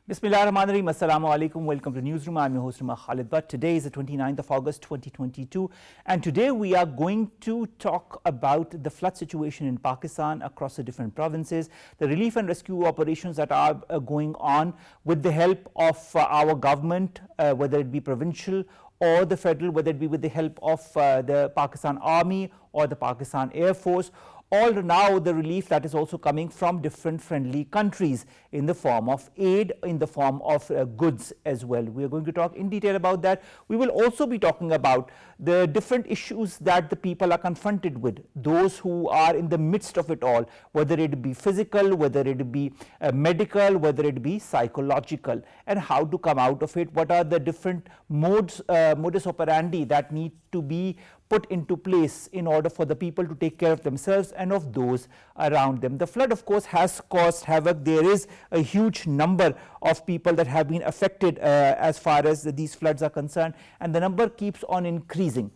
Bismillahirrahmanirrahim. Assalamu alaikum. Welcome to Newsroom. I'm your host, Khalid. But today is the 29th of August 2022, and today we are going to talk about the flood situation in Pakistan across the different provinces, the relief and rescue operations that are going on with the help of our government, whether it be provincial or the federal, whether it be with the help of the Pakistan Army or the Pakistan Air Force, or now the relief that is also coming from different friendly countries in the form of aid, in the form of goods as well. We are going to talk in detail about that. We will also be talking about the different issues that the people are confronted with, those who are in the midst of it all, whether it be physical, whether it be medical, whether it be psychological, and how to come out of it. What are the different modus operandi that need to be put into place in order for the people to take care of themselves and of those around them. The flood, of course, has caused havoc. There is a huge number of people that have been affected as far as these floods are concerned, and the number keeps on increasing.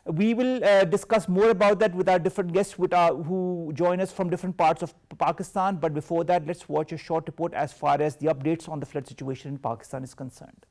We will discuss more about that with our different guests who join us from different parts of Pakistan. But before that, let's watch a short report as far as the updates on the flood situation in Pakistan is concerned.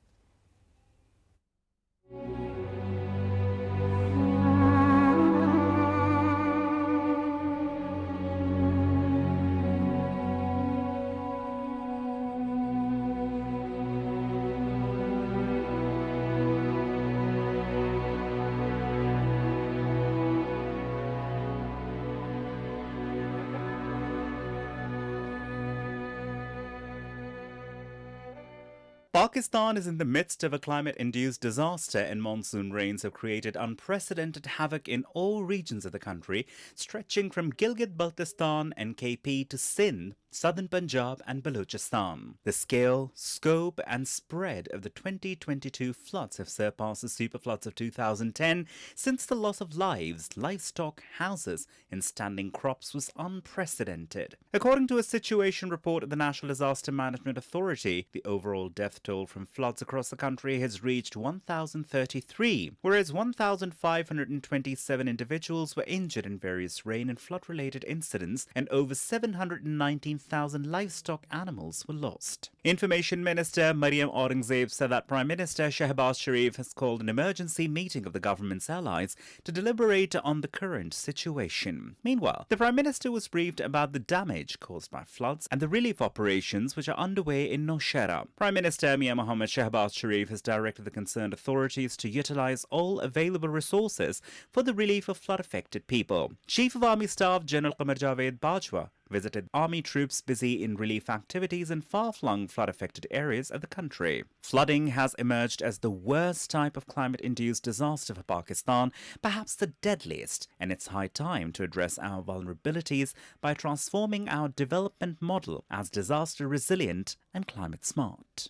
Pakistan is in the midst of a climate-induced disaster, and monsoon rains have created unprecedented havoc in all regions of the country, stretching from Gilgit-Baltistan and KP to Sindh, southern Punjab and Balochistan. The scale, scope and spread of the 2022 floods have surpassed the superfloods of 2010, since the loss of lives, livestock, houses and standing crops was unprecedented. According to a situation report of the National Disaster Management Authority, the overall death toll from floods across the country has reached 1,033, whereas 1,527 individuals were injured in various rain and flood-related incidents, and over 719,000 livestock animals were lost. Information Minister Maryam Aurangzeb said that Prime Minister Shehbaz Sharif has called an emergency meeting of the government's allies to deliberate on the current situation. Meanwhile, the Prime Minister was briefed about the damage caused by floods and the relief operations which are underway in Nowshera. Prime Minister Muhammad Shehbaz Sharif has directed the concerned authorities to utilize all available resources for the relief of flood-affected people. Chief of Army Staff General Qamar Javed Bajwa visited army troops busy in relief activities in far-flung flood-affected areas of the country. Flooding has emerged as the worst type of climate-induced disaster for Pakistan, perhaps the deadliest, and it's high time to address our vulnerabilities by transforming our development model as disaster resilient and climate smart.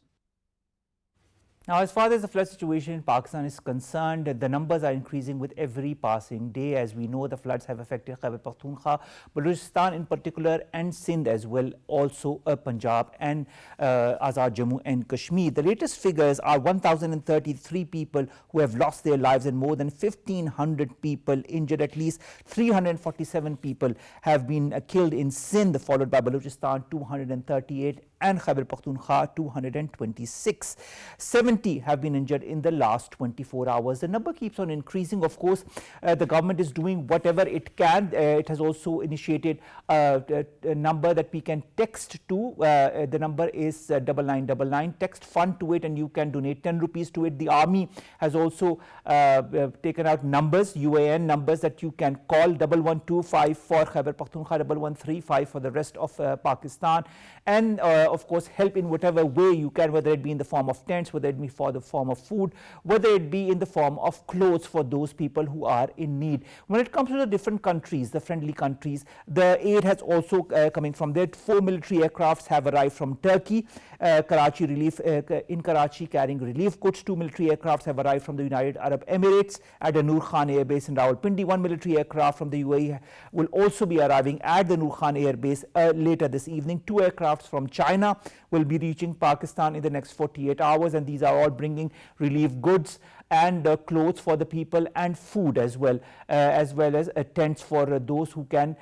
Now, as far as the flood situation in Pakistan is concerned, the numbers are increasing with every passing day. As we know, the floods have affected Khyber Pakhtunkhwa, Balochistan in particular, and Sindh as well, also Punjab and Azad Jammu and Kashmir. The latest figures are 1,033 people who have lost their lives and more than 1,500 people injured. At least 347 people have been killed in Sindh, followed by Balochistan 238 and Khyber Pakhtunkhwa 226. 70 have been injured in the last 24 hours. The number keeps on increasing. Of course, the government is doing whatever it can. It has also initiated a number that we can text to. The number is 9999. Text fund to it and you can donate 10 rupees to it. The army has also taken out numbers, UAN numbers that you can call: 1125 for Khyber Pakhtunkhwa, 1135 for the rest of Pakistan, and of course help in whatever way you can, whether it be in the form of tents, whether it be for the form of food, whether it be in the form of clothes for those people who are in need. When it comes to the different countries, the friendly countries, the aid has also coming from there. 4 military aircrafts have arrived from Turkey, Karachi relief in Karachi carrying relief goods. 2 military aircrafts have arrived from the United Arab Emirates at the Noor Khan Air Base in Rawalpindi. 1 military aircraft from the UAE will also be arriving at the Noor Khan Air Base later this evening. 2 aircrafts from China will be reaching Pakistan in the next 48 hours, and these are all bringing relief goods and clothes for the people and food as well as tents for those who can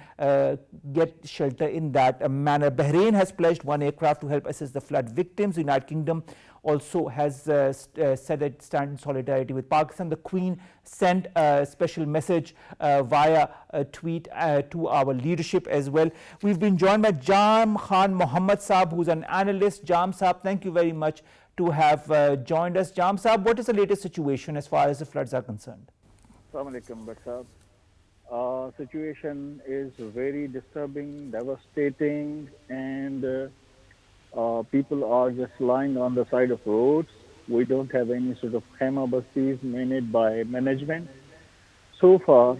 get shelter in that manner. Bahrain has pledged 1 aircraft to help assist the flood victims. The United Kingdom also has said it stands in solidarity with Pakistan. The Queen sent a special message via a tweet to our leadership as well. We've been joined by Jam Khan Muhammad Saab, who's an analyst. Jam Saab, thank you very much to have joined us. Jam Saab, what is the latest situation as far as the floods are concerned? Assalamu alaikum, Bushra. Situation is very disturbing, devastating, and people are just lying on the side of roads. We don't have any sort of khema bastis managed by management. So far,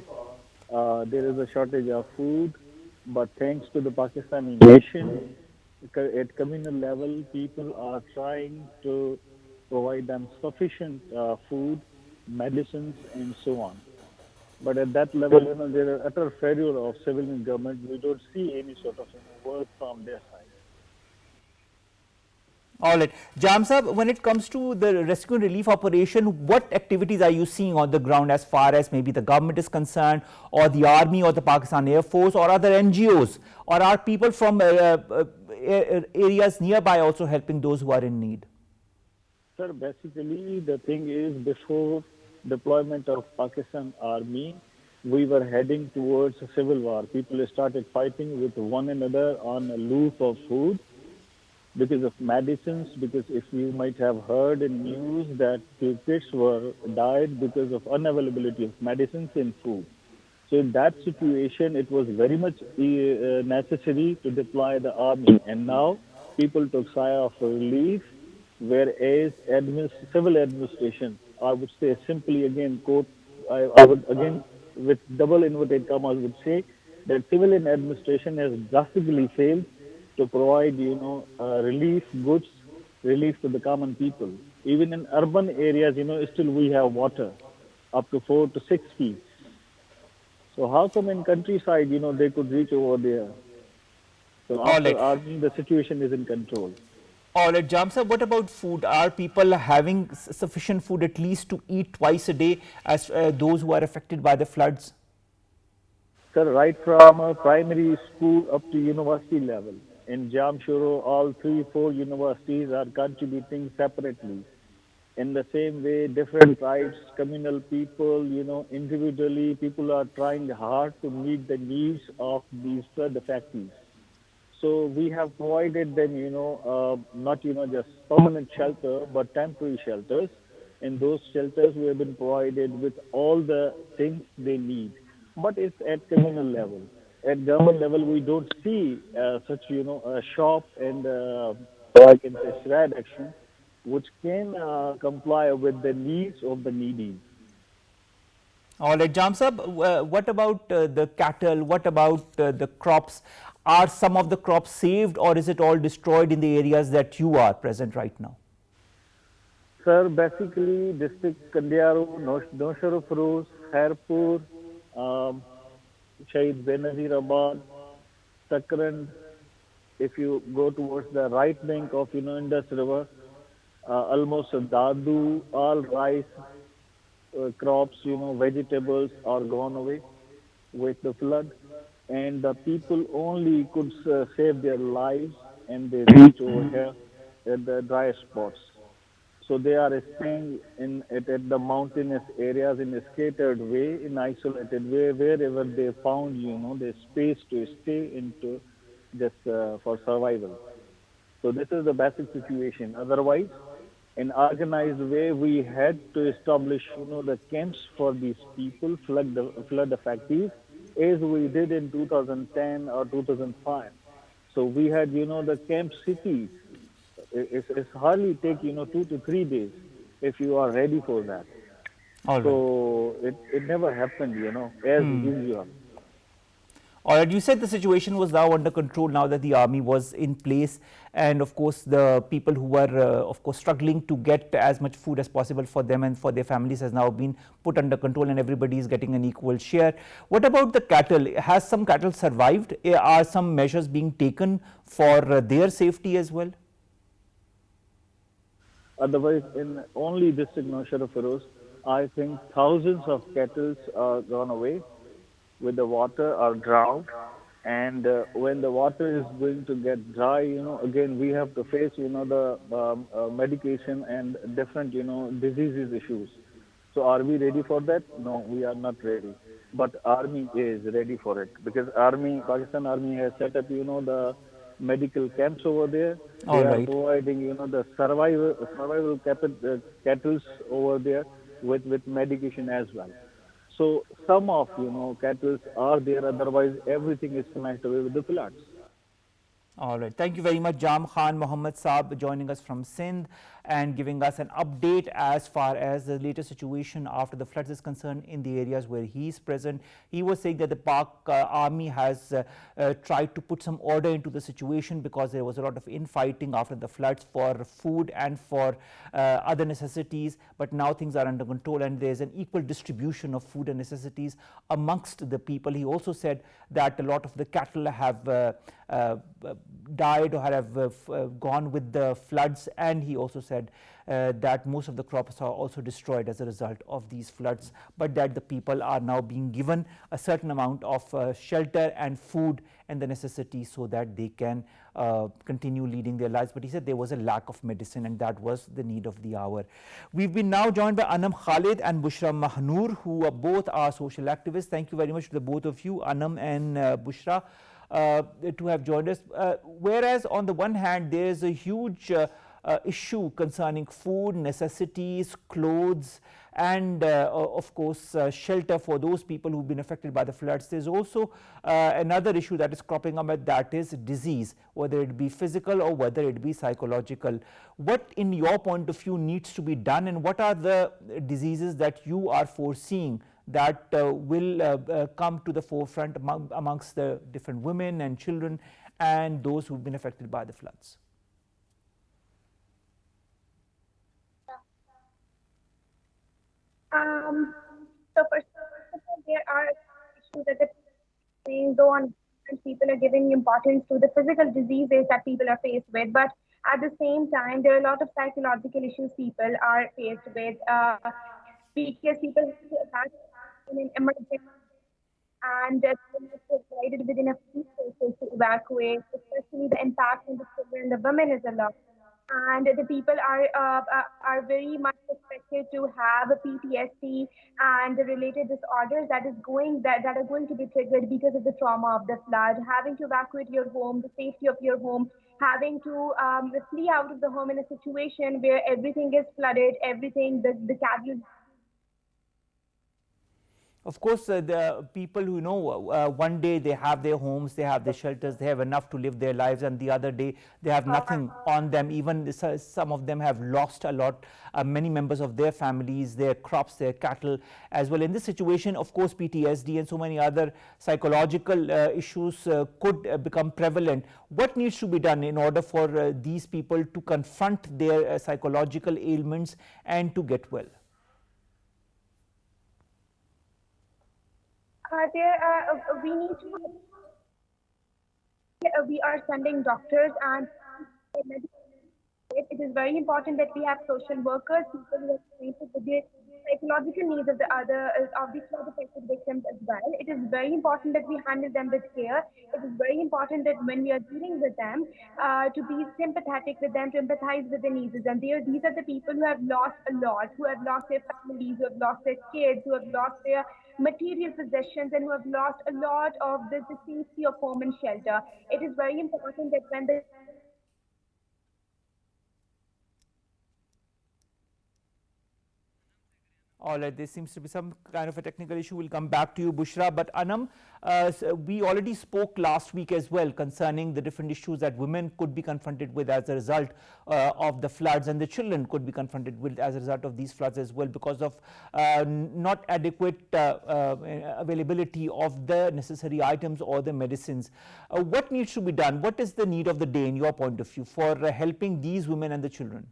there is a shortage of food, but thanks to the Pakistani nation, at communal level, people are trying to provide them sufficient food, medicines, and so on. But at that level, there is utter failure of civilian government. We don't see any sort of work from their side. All right. Jam Saab, when it comes to the rescue and relief operation, what activities are you seeing on the ground as far as maybe the government is concerned, or the army, or the Pakistan Air Force, or other NGOs, or are people from areas nearby also helping those who are in need? Sir, basically the thing is, before deployment of Pakistan Army, we were heading towards a civil war. People started fighting with one another on a loop of food because of medicines, because if you might have heard in news that the kids were died because of unavailability of medicines and food. So in that situation, it was very much necessary to deploy the army. And now people took sigh of relief, whereas civil administration, I would say simply again, quote, I would again, with double inverted commas, would say that civilian administration has drastically failed to provide, relief goods, relief to the common people. Even in urban areas, still we have water up to 4 to 6 feet. So how come in countryside, they could reach over there? So after army, the situation is in control. All right, Jamsa, what about food? Are people having sufficient food at least to eat twice a day as those who are affected by the floods? Sir, right from primary school up to university level. In Jamshoro, all 3-4 universities are contributing separately. In the same way, different tribes, communal people, individually, people are trying hard to meet the needs of these flood affectees. So we have provided them, not, just permanent shelter, but temporary shelters. In those shelters, we have been provided with all the things they need. But it's at communal level. At government level, we don't see such, a shop and, I can say, shred action, which can comply with the needs of the needy. All right, Jamsab, what about the cattle? What about the crops? Are some of the crops saved, or is it all destroyed in the areas that you are present right now? Sir, basically, district Kandiaru, Nowshera Feroz, Khairpur, Shahid Benazirabad, Takrand. If you go towards the right bank of Indus River, almost Dadu, all rice, crops, vegetables are gone away with the flood. And the people only could save their lives, and they reach over here at the dry spots. So they are staying at the mountainous areas in a scattered way, in isolated way, wherever they found, the space to stay into just for survival. So this is the basic situation. Otherwise, in organized way, we had to establish, the camps for these people, flood affectees, as we did in 2010 or 2005. So we had, the camp cities. It's hardly take, 2 to 3 days if you are ready for that. All so right. it never happened, as usual. All right, you said the situation was now under control now that the army was in place, and of course the people who were of course struggling to get as much food as possible for them and for their families has now been put under control, and everybody is getting an equal share. What about the cattle? Has some cattle survived? Are some measures being taken for their safety as well? Otherwise, in only district Nowshera Feroz, I think thousands of kettles are gone away with the water are drowned. And when the water is going to get dry, again we have to face, the medication and different, diseases issues. So are we ready for that? No, we are not ready. But army is ready for it because Pakistan Army has set up, the medical camps over there. They All are right. providing, the survival kettles over there with medication as well. So some of cattle are there. Otherwise, everything is smashed away with the floods. All right. Thank you very much, Jam Khan Mohammed Saab, joining us from Sindh and giving us an update as far as the latest situation after the floods is concerned in the areas where he is present. He was saying that the Pak army has tried to put some order into the situation because there was a lot of infighting after the floods for food and for other necessities. But now things are under control and there is an equal distribution of food and necessities amongst the people. He also said that a lot of the cattle have died or have gone with the floods, and he also said that most of the crops are also destroyed as a result of these floods, but that the people are now being given a certain amount of shelter and food and the necessities so that they can continue leading their lives. But he said there was a lack of medicine and that was the need of the hour. We've been now joined by Anum Khalid and Bushra Mahnoor, who are both our social activists. Thank you very much to the both of you, Anum and Bushra, to have joined us. Whereas on the one hand there is a huge issue concerning food, necessities, clothes, and of course shelter for those people who've been affected by the floods. There's also another issue that is cropping up, and that is disease, whether it be physical or whether it be psychological. What in your point of view needs to be done, and what are the diseases that you are foreseeing that will come to the forefront amongst the different women and children and those who've been affected by the floods? So first of all, there are issues that the saying, though on people are giving importance to the physical diseases that people are faced with, but at the same time, there are a lot of psychological issues people are faced with because people have in an emergency and they're not provided with enough resources to evacuate, especially the impact on the children and the women is a lot. And the people are very much expected to have a PTSD and the related disorders that are going to be triggered because of the trauma of the flood, having to evacuate your home, the safety of your home, having to flee out of the home in a situation where everything is flooded, everything the cattle. Of course, the people who know one day they have their homes, they have their shelters, they have enough to live their lives, and the other day they have nothing on them. Even some of them have lost a lot, many members of their families, their crops, their cattle as well. In this situation, of course, PTSD and so many other psychological issues could become prevalent. What needs to be done in order for these people to confront their psychological ailments and to get well? We need to. We are sending doctors and it is very important that we have social workers, people who are acquainted with the psychological needs of the other of the flood affected victims as well. It is very important that we handle them with care. It is very important that when we are dealing with them, to be sympathetic with them, to empathize with their needs. And these are the people who have lost a lot, who have lost their families, who have lost their kids, who have lost their material possessions, and who have lost a lot of the safety of home and shelter. It is very important that when the All right, there seems to be some kind of a technical issue. We'll come back to you, Bushra. But Anum, so we already spoke last week as well concerning the different issues that women could be confronted with as a result of the floods, and the children could be confronted with as a result of these floods as well, because of not adequate availability of the necessary items or the medicines. What needs to be done? What is the need of the day, in your point of view, for helping these women and the children?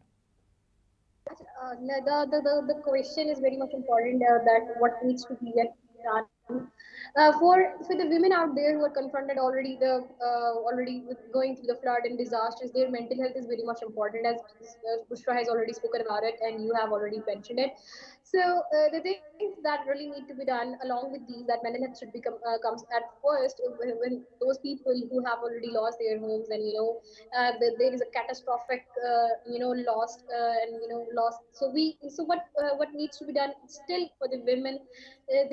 The question is very much important that what needs to be done For the women out there who are confronted already with going through the flood and disasters, their mental health is very much important, as Bushra has already spoken about it, and you have already mentioned it. So the things that really need to be done along with these, that mental health should become comes at first when those people who have already lost their homes, and there is a catastrophic lost and lost. So what needs to be done still for the women? I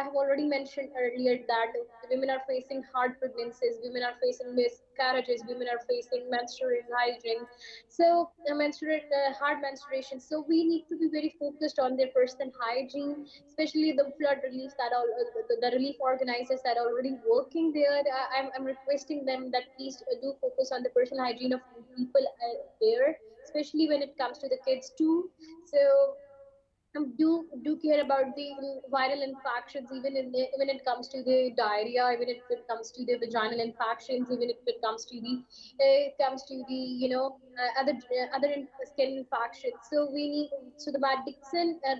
have already mentioned earlier that women are facing hard pregnancies, women are facing miscarriages, women are facing menstrual hygiene, so hard menstruation. So we need to be very focused on their personal hygiene, especially the flood relief that all the relief organizers that are already working there. I'm requesting them that please do focus on the personal hygiene of people there, especially when it comes to the kids too. So do care about the viral infections, even it comes to the diarrhea, even if it comes to the vaginal infections, even if it comes to the skin infections. So we need so the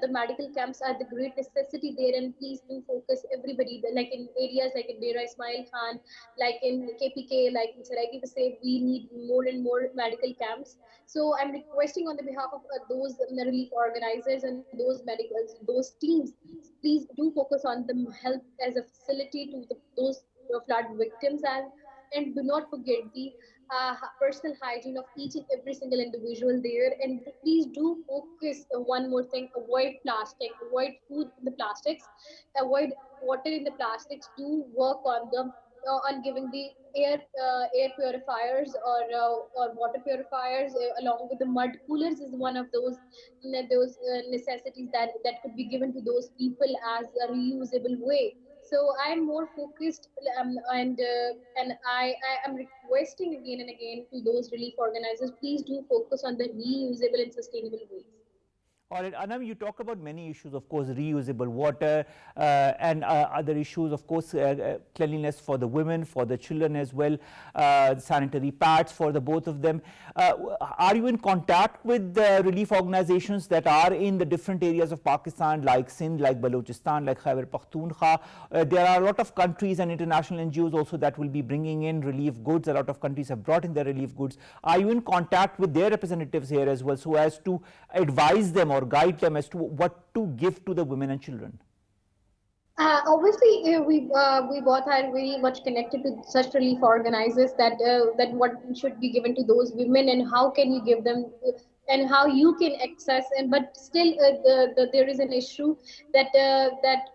medical camps are the great necessity there, and please do focus everybody like in areas like in Dera Ismail Khan, like in KPK, like in Saraiki say we need more and more medical camps. So I'm requesting on the behalf of those relief organizers and those medicals, those teams, please do focus on the help as a facility to those flood victims, and do not forget the personal hygiene of each and every single individual there. And please do focus one more thing: avoid plastic, avoid food in the plastics, avoid water in the plastics. Do work on them on giving the air purifiers or water purifiers along with the mud coolers is one of those necessities that could be given to those people as a reusable way. So I am more focused, and I am requesting again and again to those relief organizers, please do focus on the reusable and sustainable ways. All right, Anam, you talk about many issues, of course, reusable water and other issues, of course, cleanliness for the women, for the children as well, sanitary pads for the both of them. Are you in contact with the relief organizations that are in the different areas of Pakistan, like Sindh, like Balochistan, like Khyber Pakhtunkhwa? There are a lot of countries and international NGOs also that will be bringing in relief goods. A lot of countries have brought in their relief goods. Are you in contact with their representatives here as well, so as to advise them or guide them as to what to give to the women and children? Obviously, we both are very much connected to such relief organizers that what should be given to those women and how can you give them and how you can access. And but still, there is an issue that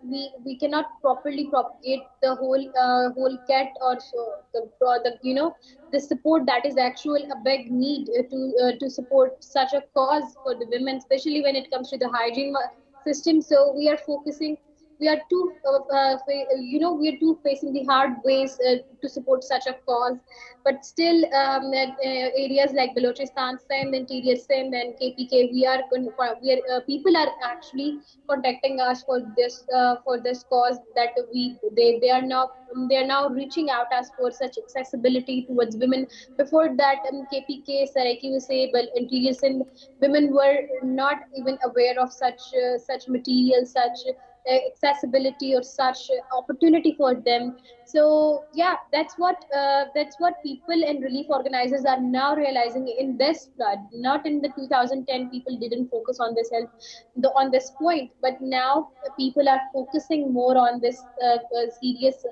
we cannot properly propagate the whole cat or so the the support that is actual a big need to support such a cause for the women, especially when it comes to the hygiene system. So we are focusing, we are too we are too facing the hard ways to support such a cause. But still, areas like Balochistan, Sindh, interior Sindh, and KPK, people are actually contacting us for this cause, that they are now reaching out us for such accessibility towards women. Before that, KPK, Saraiki, Usable, interior Sindh, women were not even aware of such material, such accessibility or such opportunity for them. So yeah, that's what people and relief organizers are now realizing in this flood. Not in the 2010, people didn't focus on this health on this point, but now people are focusing more on this serious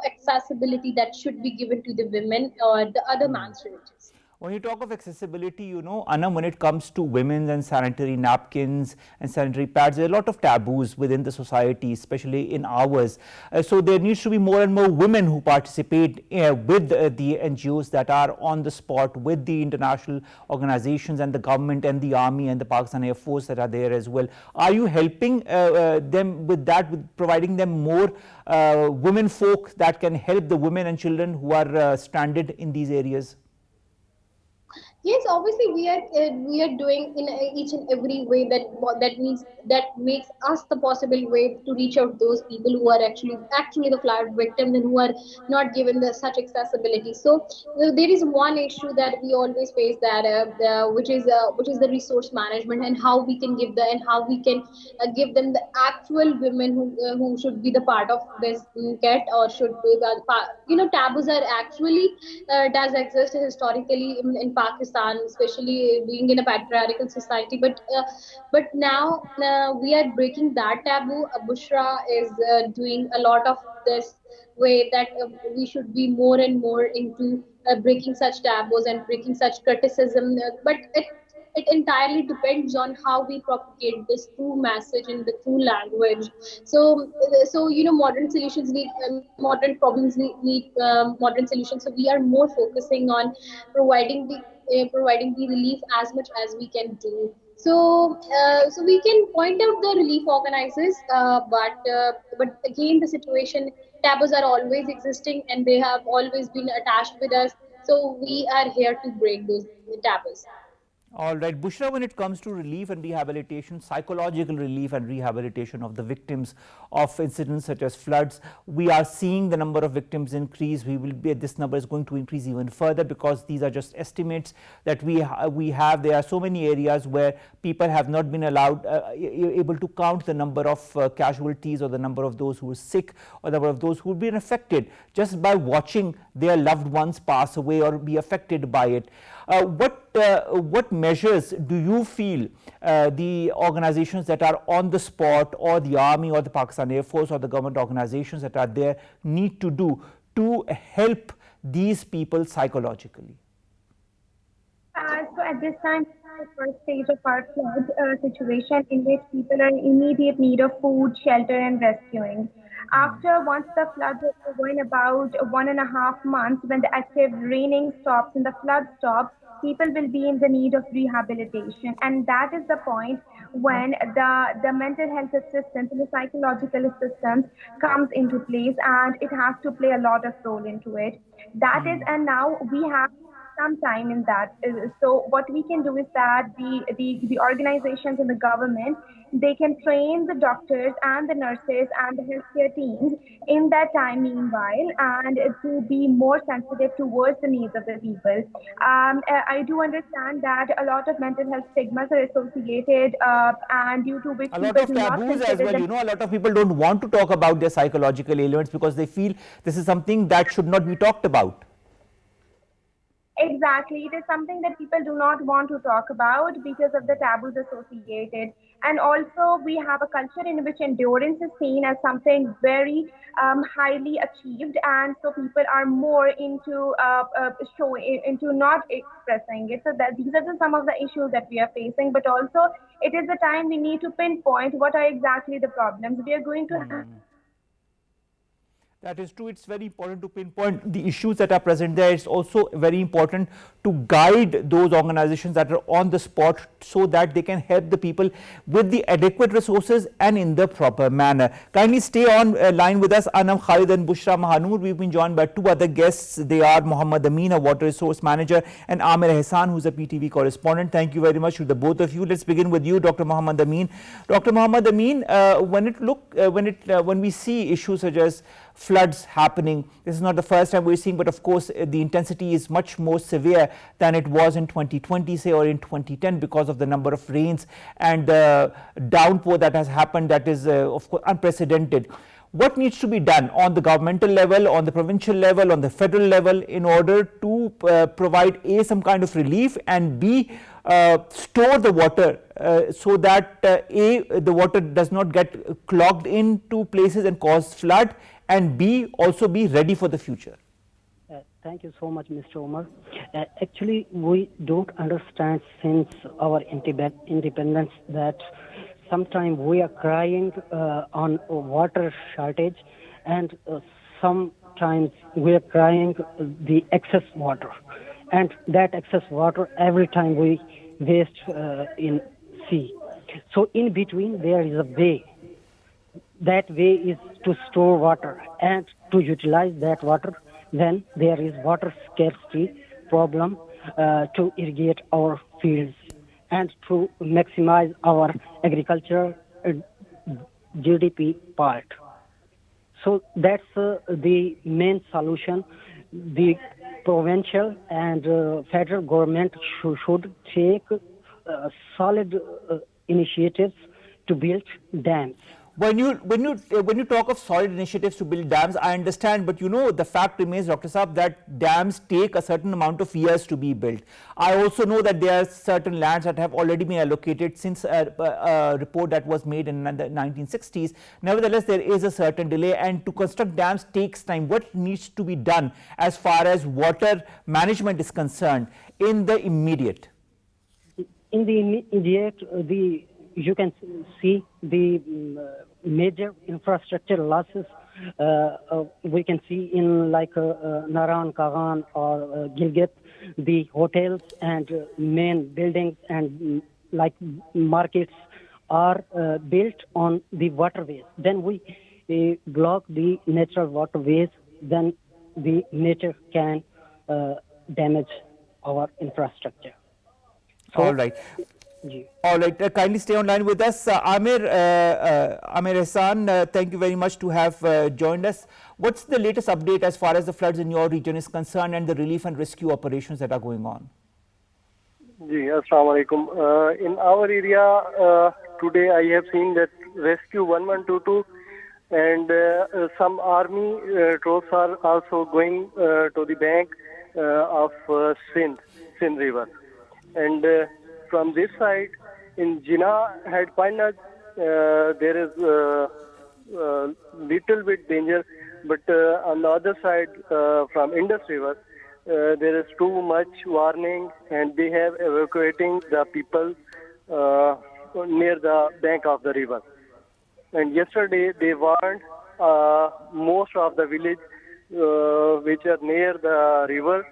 accessibility that should be given to the women or the other menstruators. When you talk of accessibility, Anam, when it comes to women and sanitary napkins and sanitary pads, there are a lot of taboos within the society, especially in ours. So there needs to be more and more women who participate with the NGOs that are on the spot, with the international organizations and the government and the army and the Pakistan Air Force that are there as well. Are you helping them with that, with providing them more women folk that can help the women and children who are stranded in these areas? Yes, obviously we are doing in each and every way that makes us the possible way to reach out those people who are actually the flood victims and who are not given such accessibility. So there is one issue that we always face, that which is the resource management, and how we can give the and how we can give them the actual women who should be the part of this cat, or should be taboos are actually does exist historically in Pakistan, especially being in a patriarchal society. But now we are breaking that taboo. Bushra is doing a lot of this way, that we should be more and more into breaking such taboos and breaking such criticism. But it entirely depends on how we propagate this true message in the true language. So modern solutions need modern problems need modern solutions. So we are more focusing on providing the relief as much as we can do. So we can point out the relief organizers, but again, the situation, taboos are always existing, and they have always been attached with us. So we are here to break those taboos. All right, Bushra, when it comes to relief and rehabilitation, psychological relief and rehabilitation of the victims of incidents such as floods, we are seeing the number of victims increase. This number is going to increase even further, because these are just estimates that we have. There are so many areas where people have not been allowed able to count the number of casualties, or the number of those who are sick, or the number of those who have been affected just by watching their loved ones pass away or be affected by it. What measures do you feel the organizations that are on the spot, or the army, or the Pakistan Air Force, or the government organizations that are there need to do to help these people psychologically? So at this time, the first stage of our flood situation, in which people are in immediate need of food, shelter, and rescuing. Once the floods are going about 1.5 months, when the active raining stops and the flood stops, people will be in the need of rehabilitation. And that is the point when the mental health assistance and the psychological assistance comes into place, and it has to play a lot of role into it. And now we have some time in that. So what we can do is that the organizations and the government, they can train the doctors and the nurses and the healthcare teams in that time meanwhile, and to be more sensitive towards the needs of the people. I do understand that a lot of mental health stigmas are associated, and due to which A lot people of do not taboos as consider well. them. A lot of people don't want to talk about their psychological ailments, because they feel this is something that should not be talked about. Exactly. It is something that people do not want to talk about because of the taboos associated. And also, we have a culture in which endurance is seen as something very highly achieved, and so people are more into into not expressing it. So that these are some of the issues that we are facing. But also, it is the time we need to pinpoint what are exactly the problems. We are going to have. That is true. It's very important to pinpoint the issues that are present there. It's also very important to guide those organizations that are on the spot, so that they can help the people with the adequate resources and in the proper manner. Kindly stay on line with us, Anum, Khalid, and Bushra Mahnoor. We've been joined by two other guests. They are Muhammad Ameen, a water resource manager, and Amir Eshan, who's a PTV correspondent. Thank you very much to the both of you. Let's begin with you, Dr. Muhammad Ameen. Dr. Muhammad Ameen, when we see issues such as floods happening, this is not the first time we're seeing, but of course the intensity is much more severe than it was in 2020, say, or in 2010, because of the number of rains and the downpour that has happened, that is of course unprecedented. What needs to be done on the governmental level, on the provincial level, on the federal level, in order to provide A, some kind of relief, and B, store the water so that A, the water does not get clogged into places and cause flood, and B, also be ready for the future? Thank you so much, Mr. Omar. Actually, we don't understand since our independence that sometimes we are crying on water shortage, and sometimes we are crying the excess water. And that excess water, every time we waste in sea. So in between, there is a way. That way is to store water and to utilize that water. Then there is water scarcity problem to irrigate our fields and to maximize our agricultural GDP part. So that's the main solution. The provincial and federal government should take solid initiatives to build dams. When you talk of solid initiatives to build dams, I understand, but the fact remains, Dr. Saab, that dams take a certain amount of years to be built. I also know that there are certain lands that have already been allocated since a report that was made in the 1960s. Nevertheless, there is a certain delay, and to construct dams takes time. What needs to be done as far as water management is concerned in the immediate? In the immediate, you can see the major infrastructure losses we can see in like Naran, Kagan or Gilgit. The hotels and main buildings and like markets are built on the waterways. Then we block the natural waterways, then the nature can damage our infrastructure. So, all right. All right, kindly stay online with us. Amir Eshan, thank you very much to have joined us. What's the latest update as far as the floods in your region is concerned and the relief and rescue operations that are going on? Assalamu alaikum. In our area, today I have seen that rescue 1122 and some army troops are also going to the bank of Sindh River. And from this side, in Jinnah Head Panag, there is little bit danger, but on the other side, from Indus River, there is too much warning, and they have evacuating the people near the bank of the river. And yesterday, they warned most of the village which are near the river,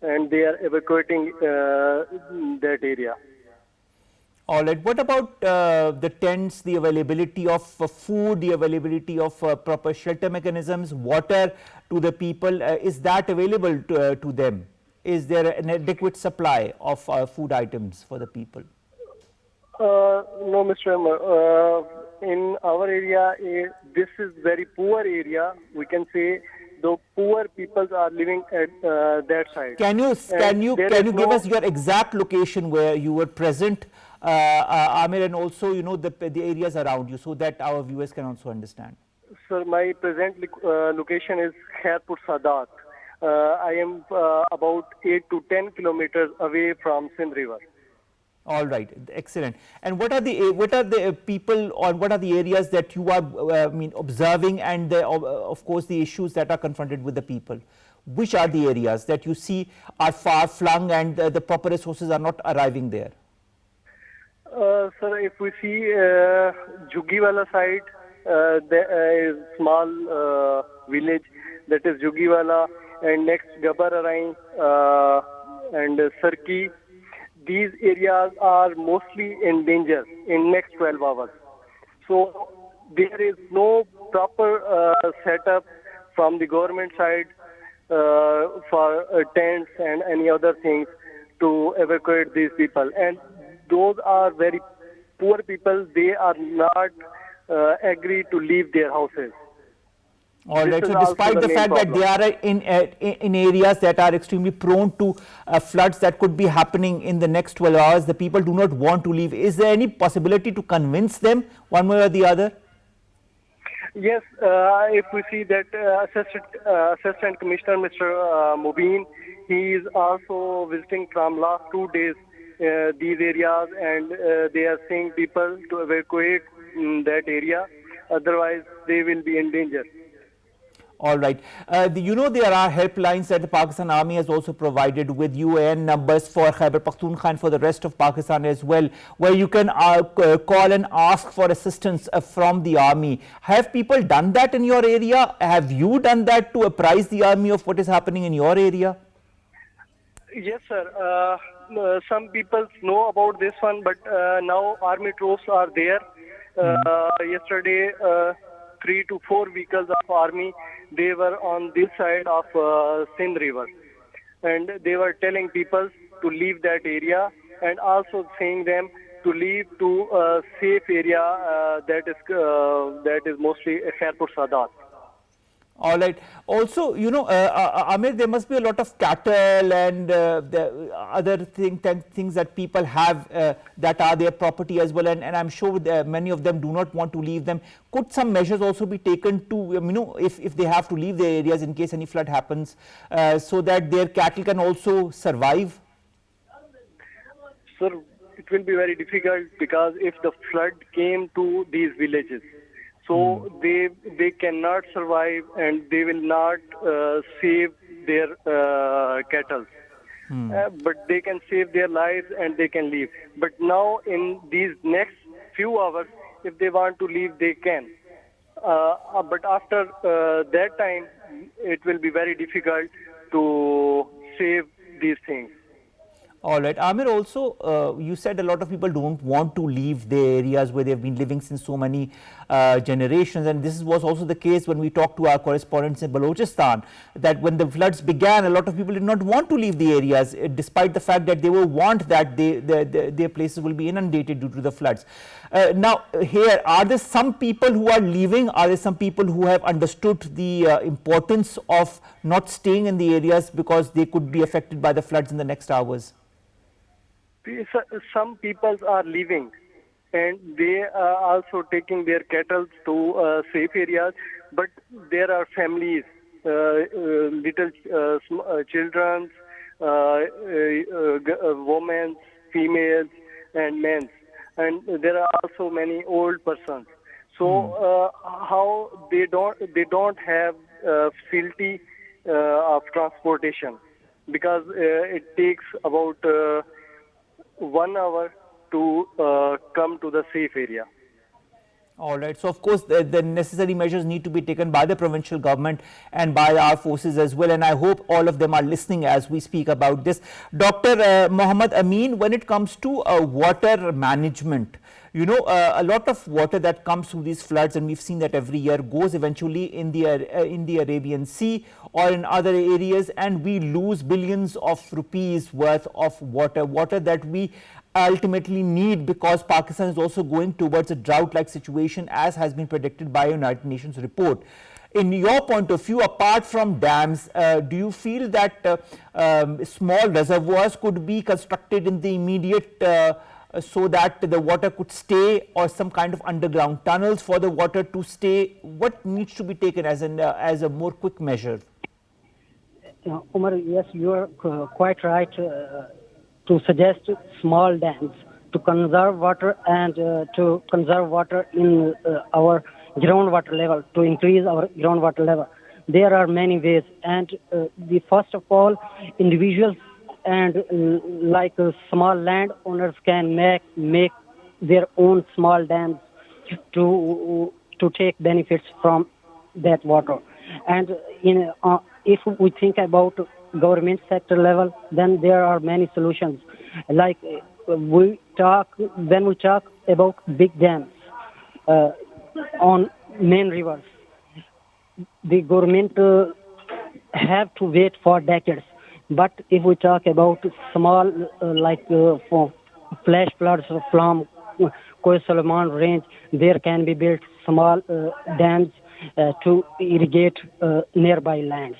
and they are evacuating that area. All right. What about the tents, the availability of food, the availability of proper shelter mechanisms, water to the people? Is that available to them? Is there an adequate supply of food items for the people? No, Mr. Omar. In our area, this is very poor area. We can say the poor people are living at that side. Can you give us your exact location where you were present, Amir, and also the areas around you, so that our viewers can also understand? Sir, my present location is Khairpur Sadat. I am about 8 to 10 kilometers away from Sindh River. All right, excellent. And what are the people, or what are the areas that you are observing, and of course the issues that are confronted with the people? Which are the areas that you see are far flung and the proper resources are not arriving there? Sir, if we see Jugiwala side, there is small village that is Jugiwala, and next Gabararai and Sarki. These areas are mostly in danger in next 12 hours. So there is no proper setup from the government side for tents and any other things to evacuate these people. And those are very poor people. They are not agree to leave their houses. All right. So despite the fact that they are in areas that are extremely prone to floods that could be happening in the next 12 hours, the people do not want to leave. Is there any possibility to convince them one way or the other? Yes. If we see that Assistant Commissioner Mr. Mubin, he is also visiting from last 2 days these areas, and they are saying people to evacuate that area. Otherwise, they will be in danger. All right. There are helplines that the Pakistan Army has also provided with UN numbers for Khyber Pakhtunkhwa and for the rest of Pakistan as well, where you can call and ask for assistance from the army. Have people done that in your area? Have you done that to apprise the army of what is happening in your area? Yes, sir. Some people know about this one, but now army troops are there. Yesterday, 3 to 4 vehicles of army, they were on this side of Sindh River. and they were telling people to leave that area, and also saying them to leave to a safe area that is mostly Khairpur Sadat. All right. Also, Amir, there must be a lot of cattle and the other things that people have that are their property as well, and I'm sure many of them do not want to leave them. Could some measures also be taken to, if they have to leave their areas in case any flood happens, so that their cattle can also survive? Sir, it will be very difficult, because if the flood came to these villages, so they cannot survive, and they will not save their cattle. But they can save their lives and they can leave. But now in these next few hours, if they want to leave, they can. But after that time, it will be very difficult to save these things. All right. Amir, also, you said a lot of people don't want to leave their areas where they've been living since so many generations, and this was also the case when we talked to our correspondents in Balochistan, that when the floods began, a lot of people did not want to leave the areas, despite the fact that they were warned that their places will be inundated due to the floods. Now, here, are there some people who are leaving? Are there some people who have understood the importance of not staying in the areas because they could be affected by the floods in the next hours? Some people are leaving, and they are also taking their cattle to safe areas. But there are families, little children, women, females, and men, and there are also many old persons. So how they don't have facility of transportation, because it takes about 1 hour to come to the safe area. All right. So, of course, the necessary measures need to be taken by the provincial government and by our forces as well. And I hope all of them are listening as we speak about this. Dr. Muhammad Ameen, when it comes to water management, a lot of water that comes through these floods, and we've seen that every year, goes eventually in the Arabian Sea or in other areas, and we lose billions of rupees worth of water that we ultimately need, because Pakistan is also going towards a drought-like situation, as has been predicted by a United Nations report. In your point of view, apart from dams, do you feel that small reservoirs could be constructed in the immediate so that the water could stay, or some kind of underground tunnels for the water to stay? What needs to be taken as a more quick measure? Omar, yes, you are quite right to suggest small dams to conserve water and to conserve water in our groundwater level, to increase our groundwater level. There are many ways, and first of all, individuals and small landowners can make their own small dams to take benefits from that water. And if we think about government sector level, then there are many solutions. Like when we talk about big dams on main rivers, the government have to wait for decades. But if we talk about small, for flash floods from Solomon range, there can be built small dams to irrigate nearby lands.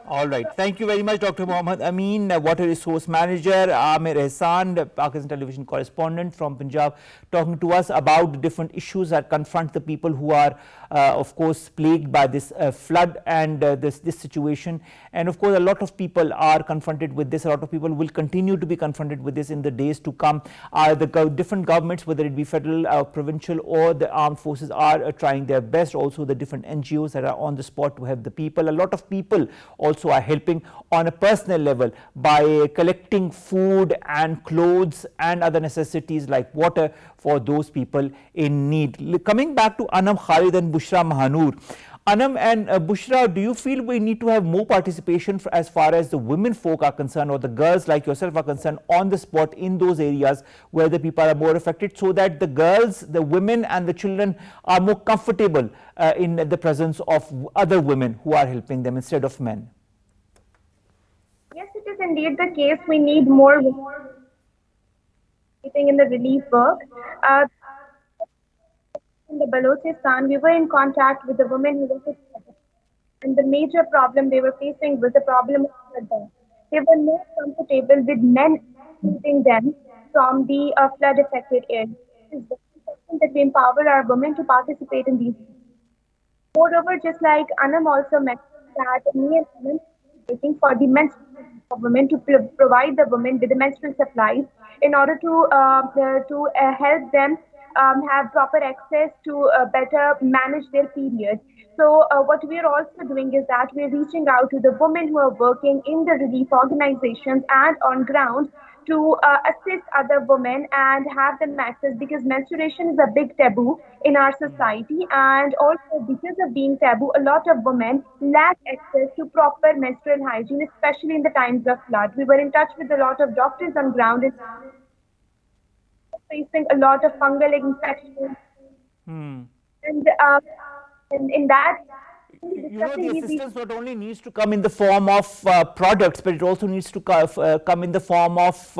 All right. Thank you very much, Dr. Muhammad Ameen, Water Resource Manager, Amir Eshan, Pakistan television correspondent from Punjab, talking to us about the different issues that confront the people who are, of course, plagued by this flood and this situation. And of course, a lot of people are confronted with this. A lot of people will continue to be confronted with this in the days to come. The different governments, whether it be federal, provincial, or the armed forces, are trying their best. Also, the different NGOs that are on the spot to help the people. A lot of people also are helping on a personal level by collecting food and clothes and other necessities like water for those people in need. Coming back to Anum, Khalid and Bushra, Mahnoor. Anum and Bushra, do you feel we need to have more participation as far as the women folk are concerned, or the girls like yourself are concerned, on the spot in those areas where the people are more affected, so that the girls, the women and the children are more comfortable in the presence of other women who are helping them instead of men? indeed the case. We need more women in the relief work. Uh, in the Balochistan, we were in contact with the women who were, and the major problem they were facing was the problem of flood. They were not comfortable with men excluding them from the flood affected areas. It is very important that we empower our women to participate in these. Moreover, just like Anum also mentioned that me and women are waiting for the menstrual for women to provide the women with the menstrual supplies in order to help them have proper access to better manage their period. So what we are also doing is that we are reaching out to the women who are working in the relief organizations and on ground to assist other women and have them access, because menstruation is a big taboo in our society, and also because of being taboo, a lot of women lack access to proper menstrual hygiene, especially in the times of flood. We were in touch with a lot of doctors on ground and facing a lot of fungal infections, and in that the assistance not only needs to come in the form of products, but it also needs to come in the form of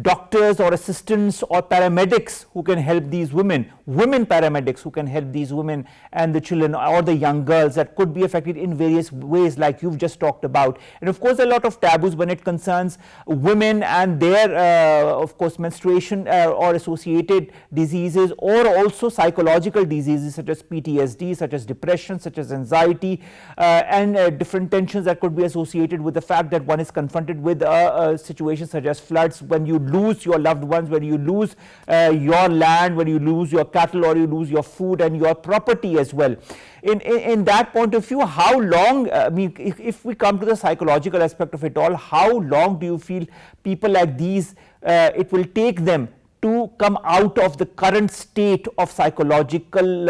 doctors or assistants or paramedics who can help these women paramedics who can help these women and the children or the young girls that could be affected in various ways like you've just talked about. And of course, a lot of taboos when it concerns women and their of course menstruation or associated diseases, or also psychological diseases such as PTSD, such as depression, such as anxiety, and different tensions that could be associated with the fact that one is confronted with a situation such as floods, when you lose your loved ones, when you lose your land, when you lose your cattle, or you lose your food and your property as well. In that point of view, how long, I mean, if we come to the psychological aspect of it all, how long do you feel people like these, it will take them to come out of the current state of psychological,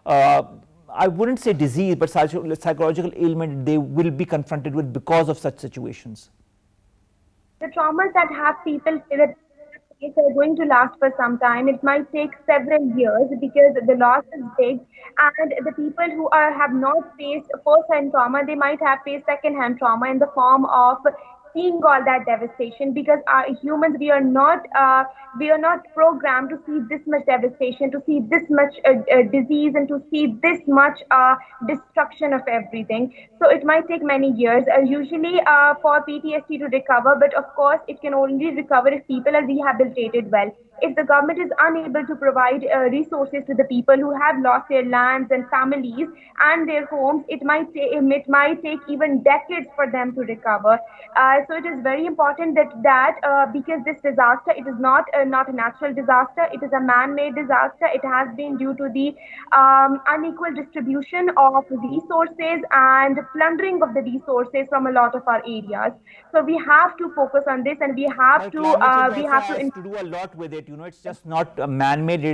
I wouldn't say disease, but psychological ailment they will be confronted with because of such situations? The traumas that have people that are going to last for some time. It might take several years because the loss is big, and the people who have not faced first-hand trauma, they might have faced second-hand trauma in the form of seeing all that devastation, because humans, we are not programmed to see this much devastation, to see this much disease, and to see this much destruction of everything. So it might take many years usually for PTSD to recover, but of course it can only recover if people are rehabilitated well. If the government is unable to provide resources to the people who have lost their lands and families and their homes, it might take even decades for them to recover. So it is very important that because this disaster, it is not a natural disaster, it is a man-made disaster. It has been due to the unequal distribution of resources and plundering of the resources from a lot of our areas. So we have to focus on this, and we have to do a lot with it. It's just not man-made.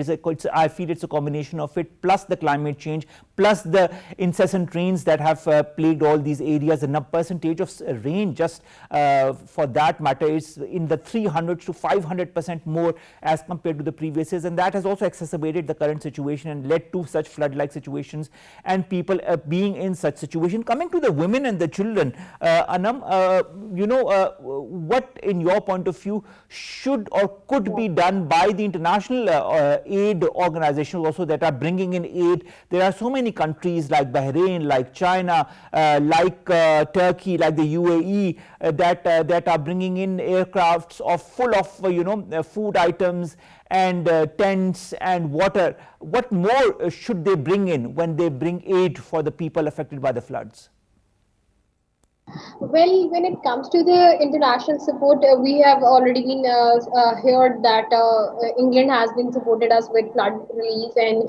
I feel it's a combination of it, plus the climate change, plus the incessant rains that have plagued all these areas. And the percentage of rain, just for that matter, is in the 300 to 500% more as compared to the previous years, and that has also exacerbated the current situation and led to such flood-like situations and people being in such situation. Coming to the women and the children, Anum, what in your point of view should or could be done by the international aid organizations also that are bringing in aid? There are so many countries like Bahrain, like China, like Turkey, like the UAE that are bringing in aircrafts full of food items and tents and water. What more should they bring in when they bring aid for the people affected by the floods? Well, when it comes to the international support, we have already been heard that England has been supported us with flood relief, and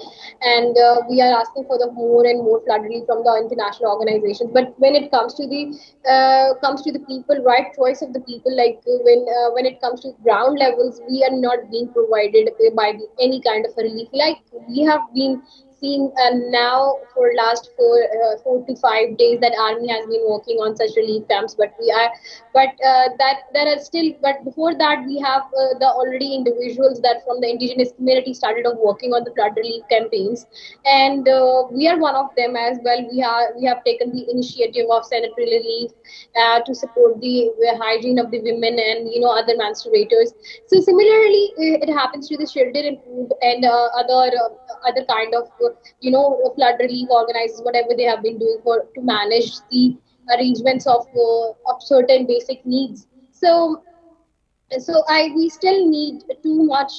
we are asking for the more and more flood relief from the international organizations. But when it comes to the people, right choice of the people, like when it comes to ground levels, we are not being provided by any kind of a relief. Like we have been been now for last 4 to 5 days that army has been working on such relief camps, but there are still, but before that we have the already individuals that from the indigenous community started of working on the flood relief campaigns, and we are one of them as well. We have taken the initiative of sanitary relief to support the hygiene of the women and other menstruators. So similarly, it happens to the shelter and food and other kind of flood relief organizers, whatever they have been doing for to manage the arrangements of certain basic needs. So we still need too much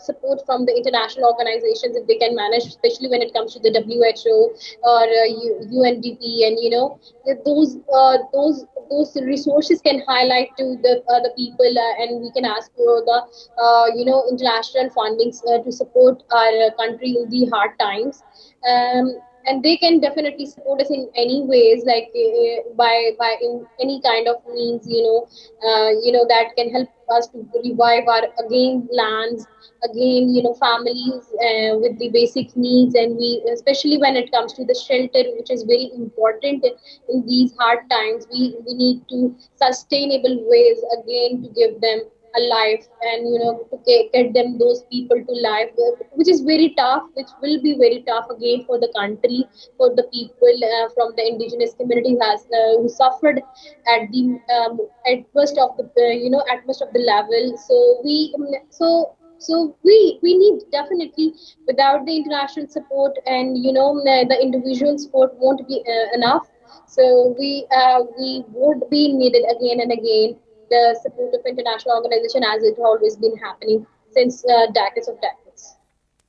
support from the international organizations if they can manage, especially when it comes to the WHO or UNDP, and those resources can highlight to the people, and we can ask for the international fundings to support our country in the hard times. And they can definitely support us in any ways, like by in any kind of means, that can help us to revive our again lands, again families with the basic needs. And we, especially when it comes to the shelter, which is very important in these hard times, we need to sustainable ways again to give them a life, and to get them, those people to life, which is very tough, which will be very tough again for the country, for the people from the indigenous community who suffered at the at most of the at most of the level. So we need, definitely, without the international support and the individual support won't be enough. So we would be needed again and again the support of international organization, as it always been happening since decades of decades.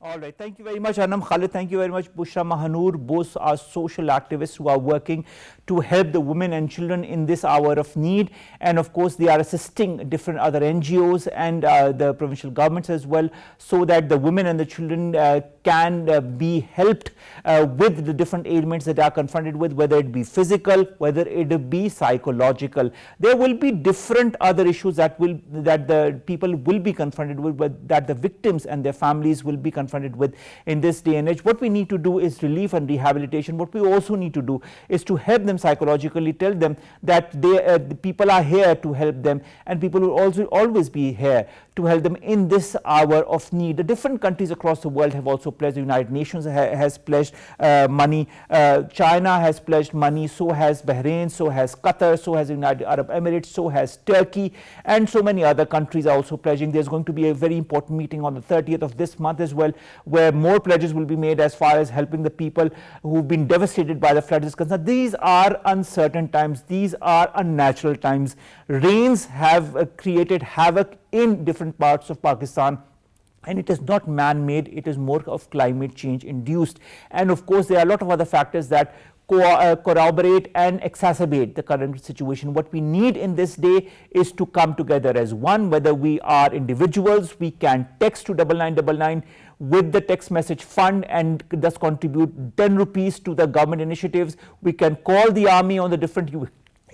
All right, thank you very much, Anum. Khalid, thank you very much. Bushra, Mahnoor, both are social activists who are working to help the women and children in this hour of need. And of course, they are assisting different other NGOs and the provincial governments as well, so that the women and the children can be helped with the different ailments that they are confronted with, whether it be physical, whether it be psychological. There will be different other issues that the people will be confronted with, but that the victims and their families will be confronted with in this day and age. What we need to do is relief and rehabilitation. What we also need to do is to help them psychologically, tell them that the people are here to help them, and people will also always be here to help them in this hour of need. The different countries across the world have also pledged. The United Nations has pledged money, China has pledged money, so has Bahrain, so has Qatar, so has the United Arab Emirates, so has Turkey, and so many other countries are also pledging. There's going to be a very important meeting on the 30th of this month as well, where more pledges will be made as far as helping the people who've been devastated by the floods is concerned. These are uncertain times, these are unnatural times. Rains have created havoc in different parts of Pakistan, and it is not man-made, it is more of climate change induced. And of course, there are a lot of other factors that corroborate and exacerbate the current situation. What we need in this day is to come together as one. Whether we are individuals, we can text to 9999 with the text message fund and thus contribute 10 rupees to the government initiatives. We can call the army on the different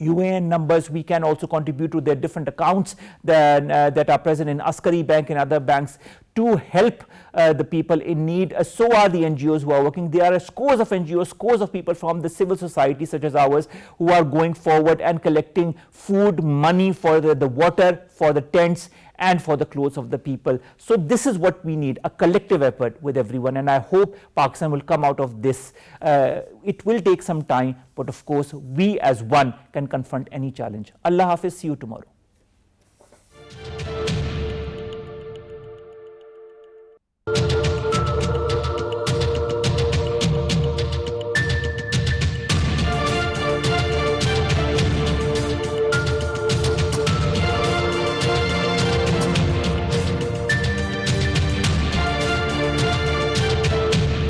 UAN numbers. We can also contribute to their different accounts that are present in Askari Bank and other banks to help the people in need. So are the NGOs who are working. There are scores of NGOs, scores of people from the civil society such as ours who are going forward and collecting food, money for the water, for the tents, and for the clothes of the people. So this is what we need, a collective effort with everyone, and I hope Pakistan will come out of this. It will take some time, but of course we as one can confront any challenge. Allah Hafiz, see you tomorrow.